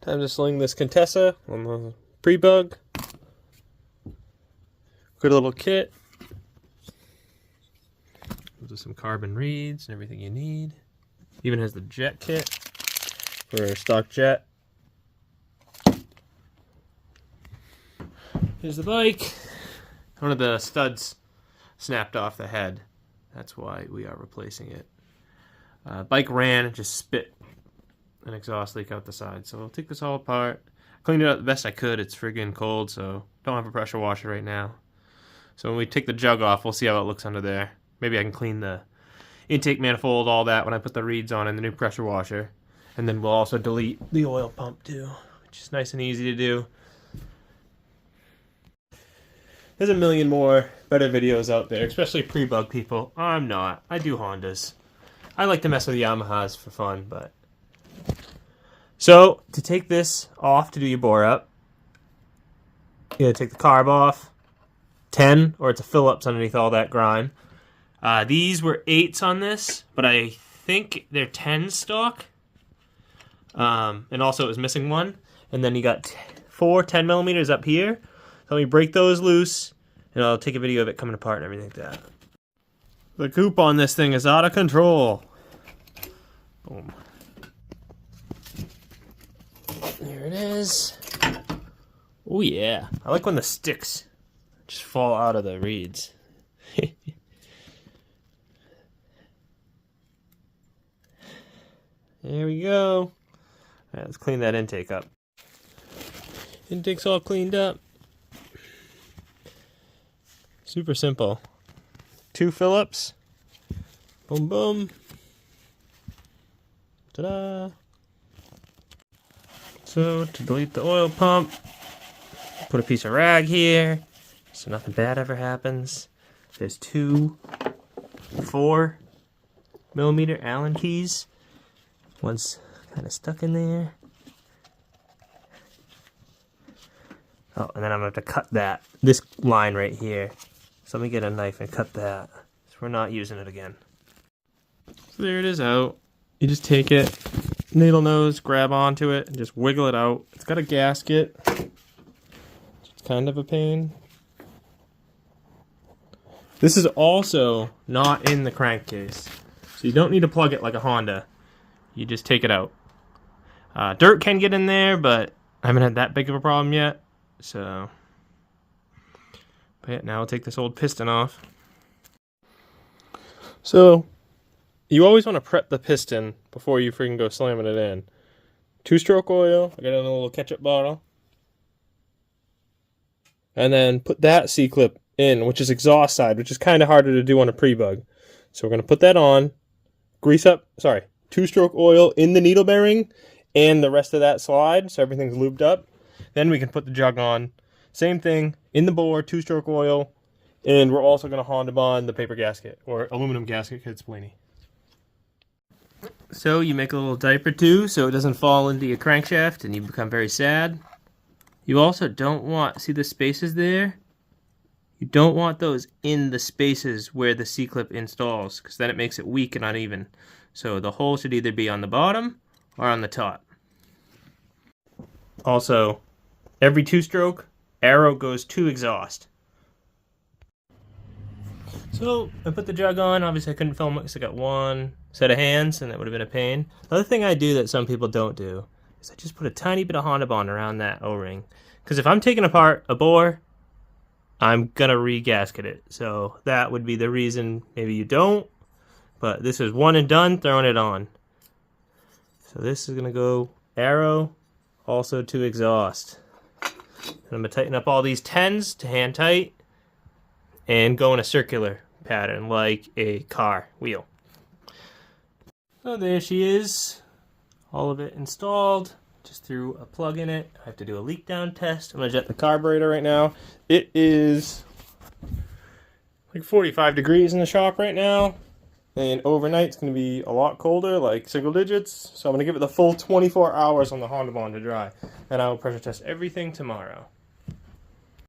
Time to sling this Contessa on the prebug. Good little kit. Comes with some carbon reeds and everything you need. Even has the jet kit for a stock jet. Here's the bike. One of the studs snapped off the head. That's why we are replacing it. Bike ran and just spit an exhaust leak out the side. So I'll take this all apart. Cleaned it out the best I could. It's friggin' cold, so don't have a pressure washer right now. So when we take the jug off, we'll see how it looks under there. Maybe I can clean the intake manifold, all that, when I put the reeds on in the new pressure washer. And then we'll also delete the oil pump too, which is nice and easy to do. There's a million more better videos out there, especially prebug people. I'm not. I do Hondas. I like to mess with Yamahas for fun, but... So, to take this off to do your bore up, you gotta take the carb off. 10, or it's a Phillips underneath all that grime. These were 8s on this, but I think they're 10 stock. And also it was missing one. And then you got 4 10mm up here. So let me break those loose, and I'll take a video of it coming apart and everything like that. The coupe on this thing is out of control. Boom. There it is. Oh yeah. I like when the sticks just fall out of the reeds. There we go. Alright, let's clean that intake up. Intake's all cleaned up. Super simple. 2 Phillips. Boom, boom. Ta-da! So, to delete the oil pump, put a piece of rag here so nothing bad ever happens. There's 2 4mm Allen keys. One's kind of stuck in there. Oh, and then I'm going to have to cut this line right here. So let me get a knife and cut that. So we're not using it again. So there it is out. You just take it, needle nose, grab onto it, and just wiggle it out. It's got a gasket. It's kind of a pain. This is also not in the crankcase. So you don't need to plug it like a Honda. You just take it out. Dirt can get in there, but I haven't had that big of a problem yet. So, but yeah, now I'll take this old piston off. So, you always want to prep the piston before you freaking go slamming it in. 2-stroke oil. I got it in a little ketchup bottle. And then put that C-clip in, which is exhaust side, which is kind of harder to do on a prebug. So we're going to put that on. Grease up, 2-stroke oil in the needle bearing and the rest of that slide so everything's lubed up. Then we can put the jug on. Same thing, in the bore, 2-stroke oil, and we're also going to Honda bond the paper gasket, or aluminum gasket because it's spleeny. So you make a little diaper too so it doesn't fall into your crankshaft and you become very sad. You also don't want, see the spaces there? You don't want those in the spaces where the C-clip installs because then it makes it weak and uneven. So the hole should either be on the bottom or on the top. Also, every 2-stroke, arrow goes to exhaust. So, I put the jug on. Obviously, I couldn't film it because I got one set of hands, and that would have been a pain. The other thing I do that some people don't do is I just put a tiny bit of Honda bond around that O-ring. Because if I'm taking apart a bore, I'm going to re-gasket it. So, that would be the reason maybe you don't. But this is one and done, throwing it on. So, this is going to go arrow, also to exhaust. And I'm going to tighten up all these 10s to hand tight and go in a circular pattern like a car wheel. So there she is, all of it installed. Just threw a plug in it. I have to do a leak down test. I'm going to jet the carburetor right now. It is like 45 degrees in the shop right now. And overnight it's going to be a lot colder, like single digits. So I'm going to give it the full 24 hours on the Honda bond to dry. And I will pressure test everything tomorrow.